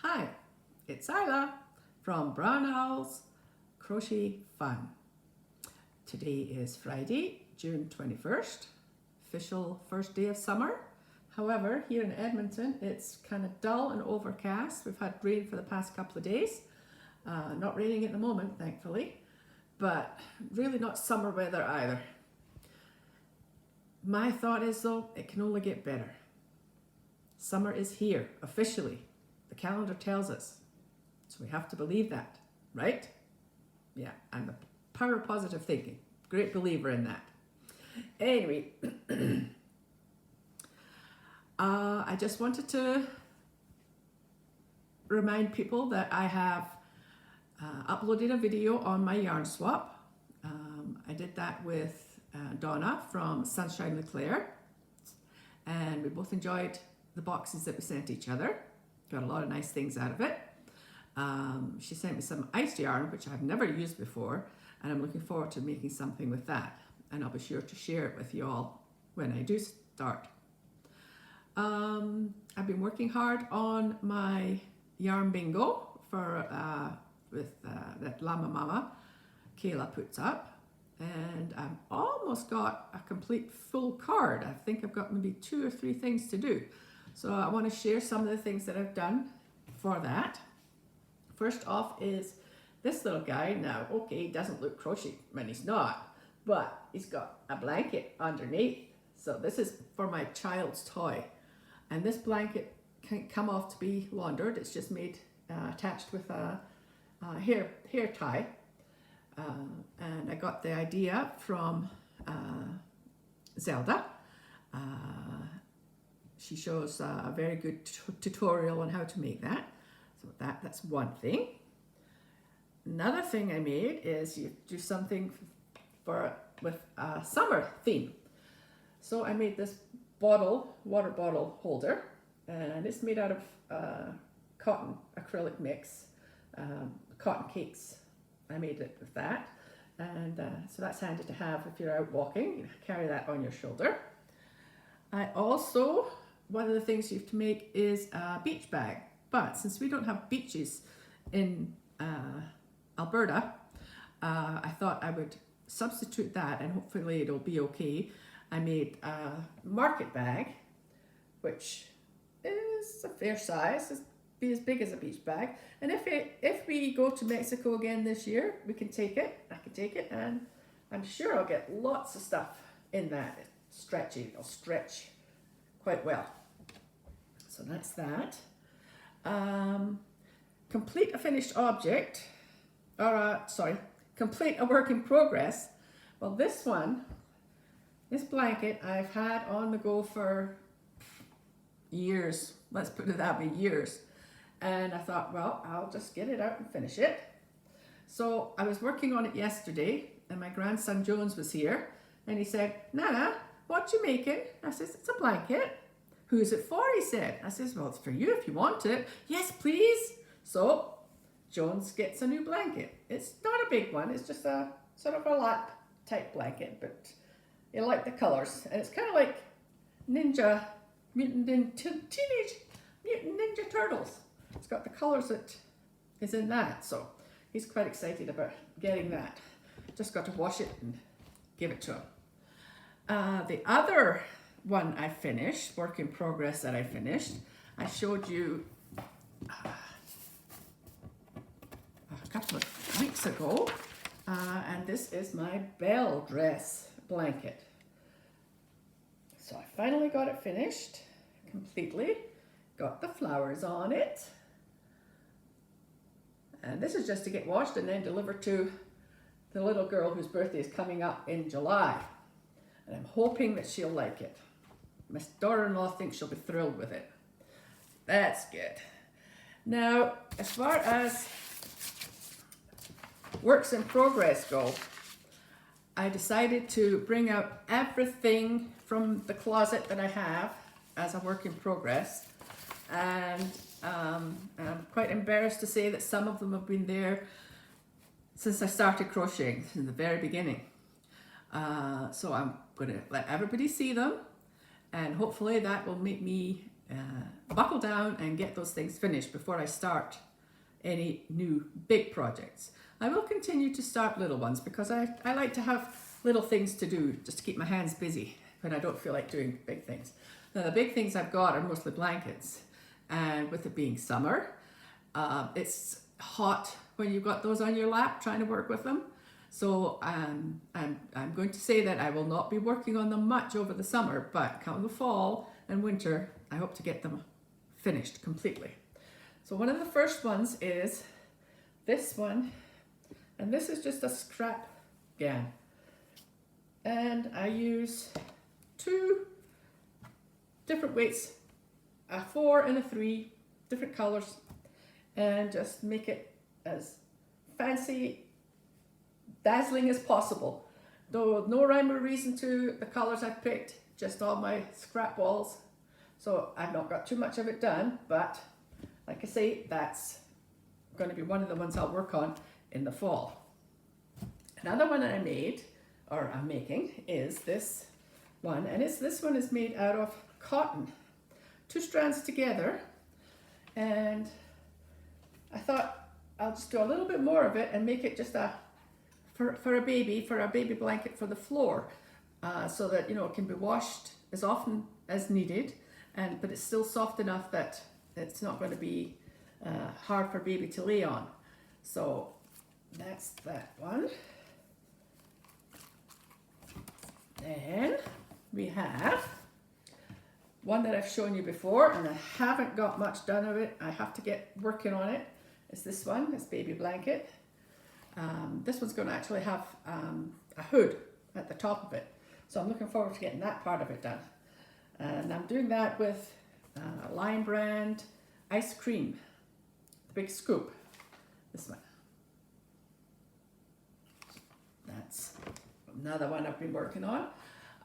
Hi, it's Isla from Brown Owl's Crochet Fun. Today is Friday, June 21st, official first day of summer. However, here in Edmonton, it's kind of dull and overcast. We've had rain for the past couple of days. Not raining at the moment, thankfully, but really not summer weather either. My thought is though, it can only get better. Summer is here, officially. The calendar tells us. So we have to believe that, right? Yeah, I'm the power of positive thinking. Great believer in that. Anyway, I just wanted to remind people that I have uploaded a video on my yarn swap. I did that with Donna from Sunshine LeClaire, and we both enjoyed the boxes that we sent each other. Got a lot of nice things out of it. She sent me some iced yarn, which I've never used before, and I'm looking forward to making something with that. And I'll be sure to share it with you all when I do start. I've been working hard on my yarn bingo for that Llama Mama Kayla puts up, and I've almost got a complete full card. I think I've got maybe 2 or 3 things to do. So I want to share some of the things that I've done for that. First off is this little guy. Now, okay, he doesn't look crochet when he's not, but he's got a blanket underneath. So this is for my child's toy. And this blanket can't come off to be laundered. It's just made attached with a hair tie. And I got the idea from Zelda. She shows a very good tutorial on how to make that. So that's one thing. Another thing I made is you do something with a summer theme. So I made this water bottle holder, and it's made out of cotton acrylic mix, cotton cakes. I made it with that, and so that's handy to have if you're out walking. You carry that on your shoulder. I also, one of the things you have to make is a beach bag, but since we don't have beaches in Alberta, I thought I would substitute that, and hopefully it'll be okay. I made a market bag, which is a fair size, it's be as big as a beach bag, and if we go to Mexico again this year, we can take it. I can take it, and I'm sure I'll get lots of stuff in that. It's stretchy, it'll stretch quite well. So that's that. Complete a finished object, or complete a work in progress. Well, this blanket I've had on the go for years. Let's put it that way, years. And I thought, well, I'll just get it out and finish it. So I was working on it yesterday, and my grandson Jones was here, and he said, "Nana, what you making?" I says, "It's a blanket." "Who's it for?" he said. I says, "Well, it's for you if you want it." "Yes, please." So Jones gets a new blanket. It's not a big one. It's just a sort of a lap type blanket, but you like the colors. And it's kind of like Teenage Mutant Ninja Turtles. It's got the colors that is in that. So he's quite excited about getting that. Just got to wash it and give it to him. The other one I finished, work in progress that I finished, I showed you a couple of weeks ago, and this is my bell dress blanket. So I finally got it finished completely, got the flowers on it, and this is just to get washed and then delivered to the little girl whose birthday is coming up in July, and I'm hoping that she'll like it. My daughter-in-law thinks she'll be thrilled with it. That's good. Now, as far as works in progress go, I decided to bring out everything from the closet that I have as a work in progress, and I'm quite embarrassed to say that some of them have been there since I started crocheting, in the very beginning. So I'm going to let everybody see them, and hopefully that will make me buckle down and get those things finished before I start any new big projects. I will continue to start little ones because I like to have little things to do just to keep my hands busy when I don't feel like doing big things. Now the big things I've got are mostly blankets, and with it being summer, it's hot when you've got those on your lap trying to work with them. So I'm going to say that I will not be working on them much over the summer, but come the fall and winter, I hope to get them finished completely. So one of the first ones is this one, and this is just a scrap gown. And I use 2 different weights, a 4 and a 3, different colors, and just make it as fancy, dazzling as possible. Though no rhyme or reason to the colors I've picked, just all my scrap walls. So I've not got too much of it done, but like I say, that's going to be one of the ones I'll work on in the fall. Another one I made, or I'm making, is this one, and this one is made out of cotton, 2 strands together, and I thought I'll just do a little bit more of it and make it just for a baby blanket for the floor, so that it can be washed as often as needed, but it's still soft enough that it's not going to be hard for baby to lay on. So that's that one. Then we have one that I've shown you before, and I haven't got much done of it. I have to get working on it. It's this one, this baby blanket. This one's going to actually have a hood at the top of it. So I'm looking forward to getting that part of it done. And I'm doing that with Lion Brand ice cream, the big scoop, this one. That's another one I've been working on.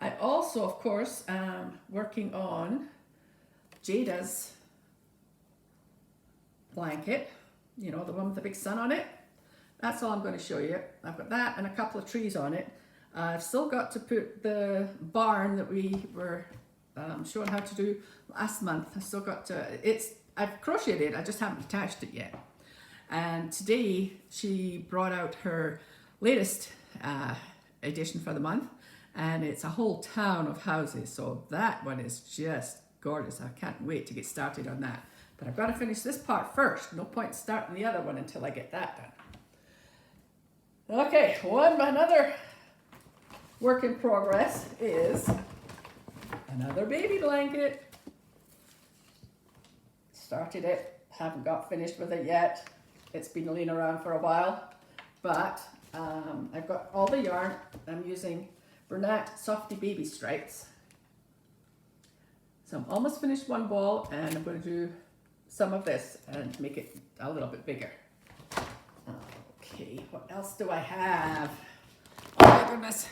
I also, of course, am working on Jada's blanket, the one with the big sun on it. That's all I'm going to show you. I've got that and a couple of trees on it. I've still got to put the barn that we were showing how to do last month. I've still got to, I've crocheted it, I just haven't attached it yet. And today she brought out her latest edition for the month, and it's a whole town of houses. So that one is just gorgeous. I can't wait to get started on that. But I've got to finish this part first. No point starting the other one until I get that done. Okay, another work in progress is another baby blanket. Started it, haven't got finished with it yet. It's been laying around for a while, but I've got all the yarn. I'm using Bernat Softy Baby Stripes. So I'm almost finished one ball, and I'm going to do some of this and make it a little bit bigger. Okay, what else do I have? Oh my goodness.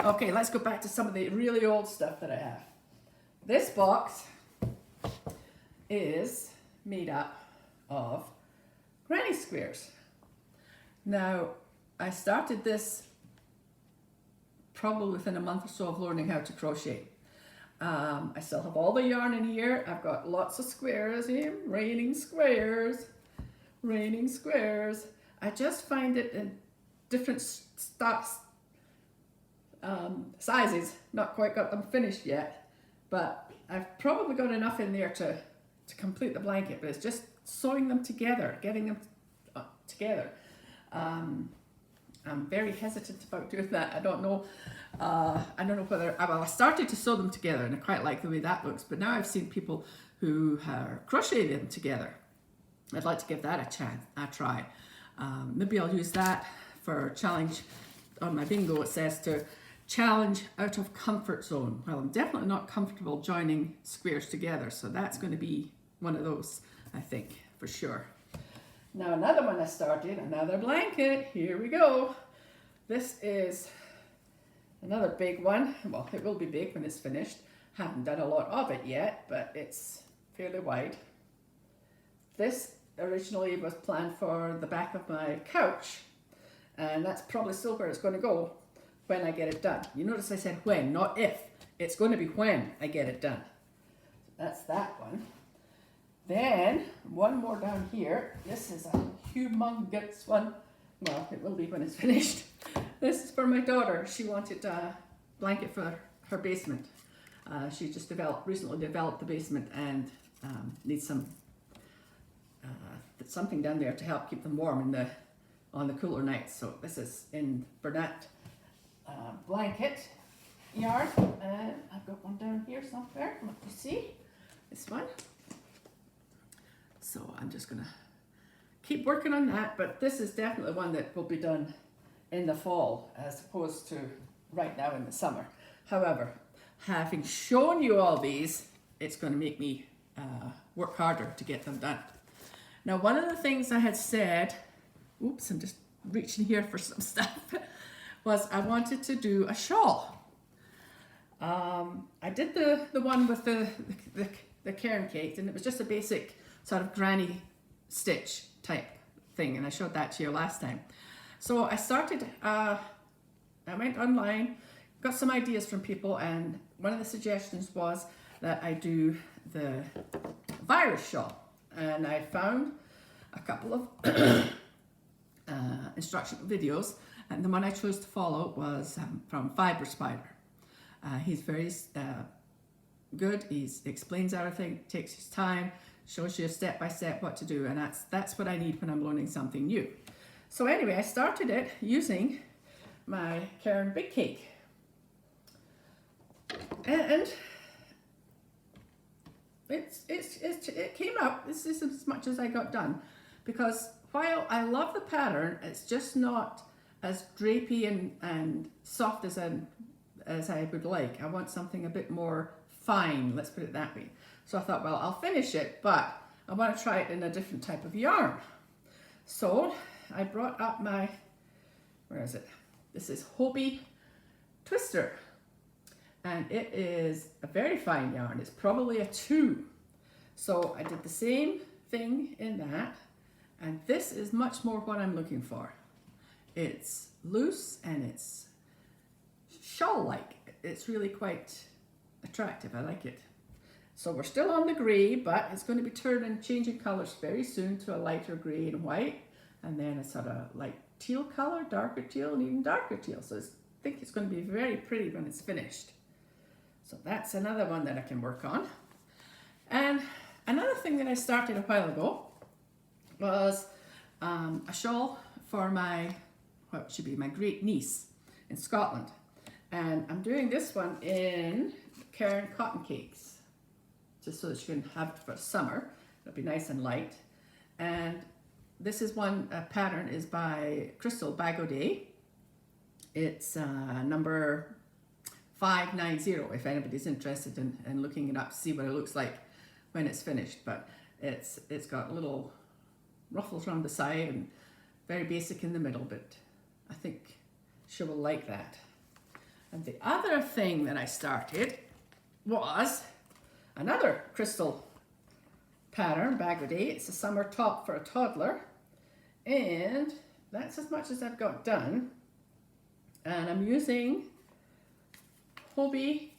Okay, let's go back to some of the really old stuff that I have. This box is made up of granny squares. Now, I started this probably within a month or so of learning how to crochet. I still have all the yarn in here. I've got lots of squares here, raining squares. I just find it in different sizes. Not quite got them finished yet, but I've probably got enough in there to complete the blanket, but it's just sewing them together, getting them together. I'm very hesitant about doing that. I don't know whether, I started to sew them together and I quite like the way that looks, but now I've seen people who are crocheting them together. I'd like to give that a try. Maybe I'll use that for a challenge. On my bingo it says to challenge out of comfort zone. Well, I'm definitely not comfortable joining squares together, so that's going to be one of those, I think, for sure. Now another one I started, another blanket. Here we go. This is another big one. Well, it will be big when it's finished. Haven't done a lot of it yet, but it's fairly wide. This originally was planned for the back of my couch, and that's probably still where it's going to go when I get it done. You notice I said when, not if. It's going to be when I get it done. That's that one. Then one more down here. This is a humongous one. Well, it will be when it's finished. This is for my daughter. She wanted a blanket for her basement. She just recently developed the basement and needs something down there to help keep them warm on the cooler nights. So this is in Bernat blanket yarn, and I've got one down here somewhere. Let me see this one. So I'm just gonna keep working on that, but this is definitely one that will be done in the fall as opposed to right now in the summer. However, having shown you all these, it's going to make me work harder to get them done. Now, one of the things I had said, oops, I'm just reaching here for some stuff, was I wanted to do a shawl. I did the one with the cairn cake, and it was just a basic sort of granny stitch type thing, and I showed that to you last time. So I started, I went online, got some ideas from people, and one of the suggestions was that I do the virus shawl, and I found a couple of instructional videos, and the one I chose to follow was from Fiber Spider. He's very good. He explains everything, takes his time, shows you step by step what to do, and that's what I need when I'm learning something new. So anyway, I started it using my Cairn Big Cake, and it came out. This is as much as I got done, because while I love the pattern, it's just not as drapey and soft as I would like. I want something a bit more fine, let's put it that way. So I thought, well, I'll finish it, but I want to try it in a different type of yarn. So I brought up my, where is it? This is Hobie Twister, and it is a very fine yarn. It's probably a 2. So I did the same thing in that, and this is much more what I'm looking for. It's loose and it's shawl-like. It's really quite attractive. I like it. So we're still on the grey, but it's going to be changing colours very soon to a lighter grey and white, and then a sort of light teal colour, darker teal, and even darker teal. So I think it's going to be very pretty when it's finished. So that's another one that I can work on. And another thing that I started a while ago was a shawl for what should be my great niece in Scotland. And I'm doing this one in Cairn Cotton Cakes, just so that she can have it for summer. It'll be nice and light. And this is one pattern is by Crystal Bagaudet. It's number 590 if anybody's interested in looking it up to see what it looks like when it's finished. But it's got little ruffles around the side and very basic in the middle, but I think she will like that. And the other thing that I started was another Crystal pattern, Bagaudet. It's a summer top for a toddler, and that's as much as I've got done. And I'm using Hobie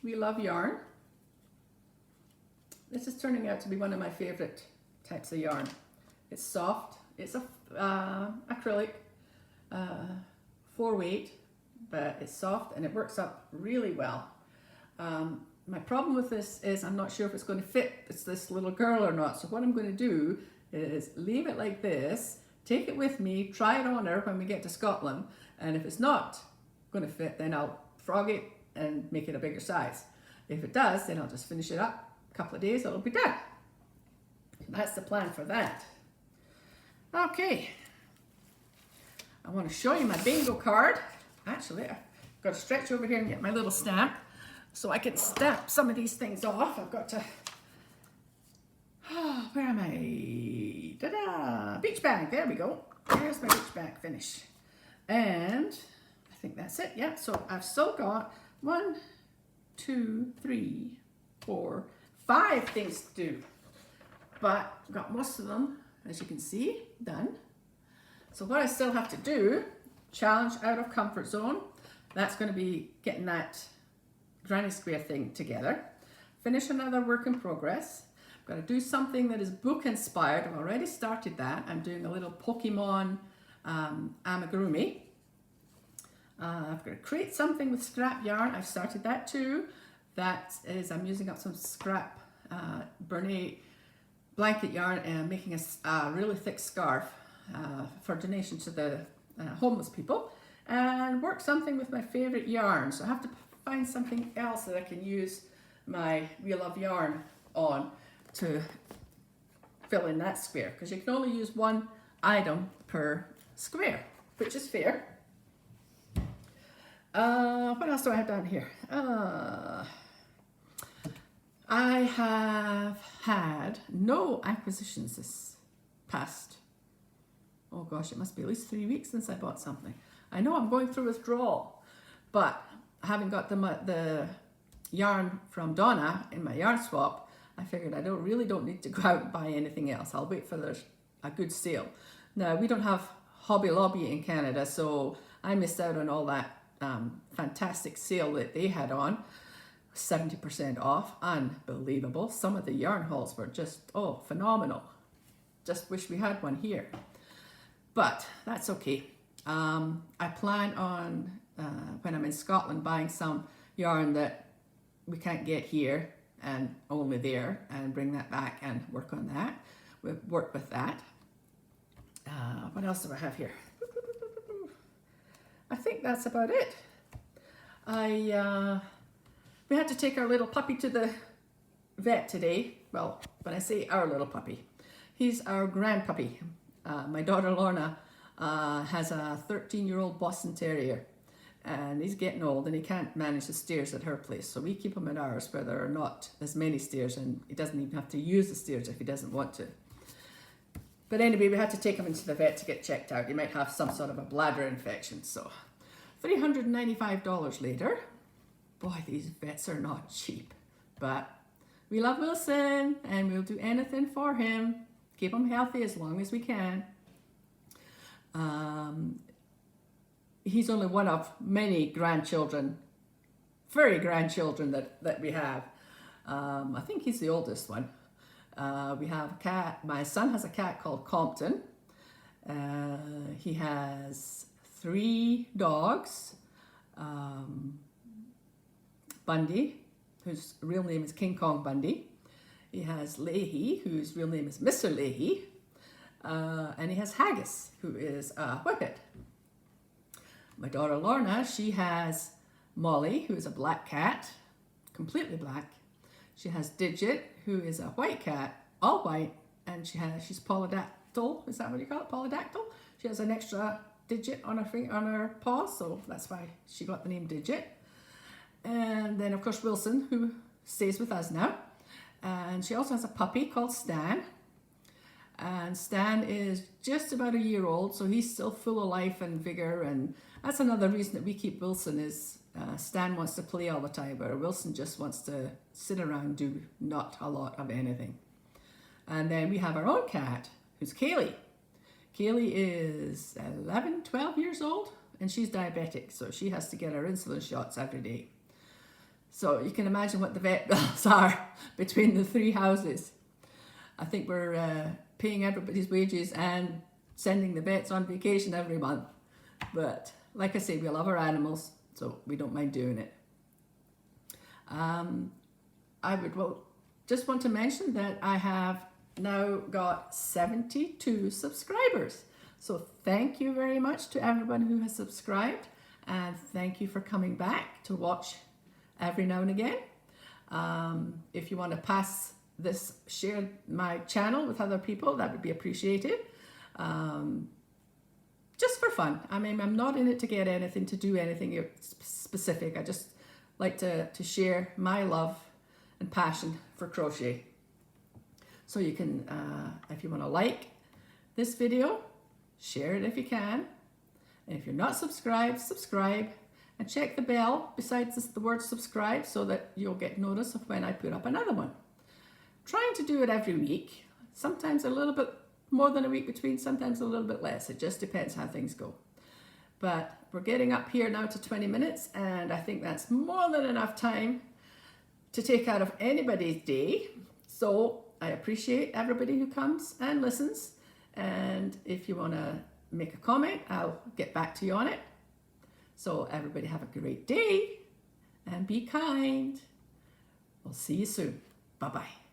We Love yarn. This is turning out to be one of my favorite types of yarn. It's soft. It's a acrylic 4-weight, but it's soft and it works up really well. My problem with this is I'm not sure if it's going to fit this little girl or not. So what I'm going to do is leave it like this, take it with me, try it on her when we get to Scotland, and if it's not going to fit, then I'll frog it and make it a bigger size. If it does, then I'll just finish it up. A couple of days, it'll be done. That's the plan for that. Okay, I want to show you my bingo card. Actually, I've got to stretch over here and get my little stamp so I can stamp some of these things off. I've got to, where am I? Ta-da! Beach bag, there we go. There's my beach bag finish. And I think that's it, yeah. So I've still got 1, 2, 3, 4, 5 things to do. But I've got most of them, as you can see, done. So what I still have to do, challenge out of comfort zone. That's going to be getting that granny square thing together. Finish another work in progress. I've got to do something that is book inspired. I've already started that. I'm doing a little Pokemon amigurumi. I've got to create something with scrap yarn. I've started that too. That is, I'm using up some scrap Bernay blanket yarn and making a really thick scarf for donation to the homeless people, and work something with my favorite yarn. So I have to find something else that I can use my We Love Yarn on to fill in that square, because you can only use one item per square, which is fair. What else do I have down here? I have had no acquisitions this past, oh gosh, it must be at least 3 weeks since I bought something. I know I'm going through withdrawal, but having got the yarn from Donna in my yarn swap, I figured I really don't need to go out and buy anything else. I'll wait for a good sale. Now, we don't have Hobby Lobby in Canada, so I missed out on all that fantastic sale that they had on. 70% off, unbelievable. Some of the yarn hauls were just, oh, phenomenal. Just wish we had one here. But that's okay. I plan on, when I'm in Scotland, buying some yarn that we can't get here and only there, and bring that back and work on that. We'll work with that. What else do I have here? I think that's about it. We had to take our little puppy to the vet today. Well, when I say our little puppy, he's our grandpuppy. My daughter Lorna has a 13-year-old Boston Terrier, and he's getting old and he can't manage the stairs at her place. So we keep him at ours where there are not as many stairs, and he doesn't even have to use the stairs if he doesn't want to. But anyway, we had to take him into the vet to get checked out. He might have some sort of a bladder infection. So $395 later. Boy, these vets are not cheap. But we love Wilson and we'll do anything for him. Keep him healthy as long as we can. He's only one of many grandchildren, furry grandchildren that we have. I think he's the oldest one. We have a cat. My son has a cat called Compton. He has 3 dogs. Bundy, whose real name is King Kong Bundy. He has Leahy, whose real name is Mr. Leahy. And he has Haggis, who is a Whippet. My daughter Lorna, she has Molly, who is a black cat, completely black. She has Digit, who is a white cat, all white, and she's polydactyl. Is that what you call it? Polydactyl? She has an extra digit on her paw, so that's why she got the name Digit. And then, of course, Wilson, who stays with us now. And she also has a puppy called Stan. And Stan is just about a year old, so he's still full of life and vigor. And that's another reason that we keep Wilson is Stan wants to play all the time, but Wilson just wants to sit around, do not a lot of anything. And then we have our own cat, who's Kaylee. Kaylee is 12 years old, and she's diabetic, so she has to get her insulin shots every day. So you can imagine what the vet bills are between the 3 houses. I think we're paying everybody's wages and sending the vets on vacation every month. But like I say, we love our animals, so we don't mind doing it. I would just want to mention that I have now got 72 subscribers. So thank you very much to everyone who has subscribed, and thank you for coming back to watch every now and again. If you want to share my channel with other people, that would be appreciated. Just for fun. I mean, I'm not in it to get anything, to do anything specific. I just like to share my love and passion for crochet. So you can, if you want to like this video, share it if you can. And if you're not subscribed, subscribe. And check the bell besides the word subscribe so that you'll get notice of when I put up another one. Trying to do it every week. Sometimes a little bit more than a week between, sometimes a little bit less. It just depends how things go. But we're getting up here now to 20 minutes, and I think that's more than enough time to take out of anybody's day. So I appreciate everybody who comes and listens. And if you want to make a comment, I'll get back to you on it. So everybody have a great day and be kind. We'll see you soon. Bye-bye.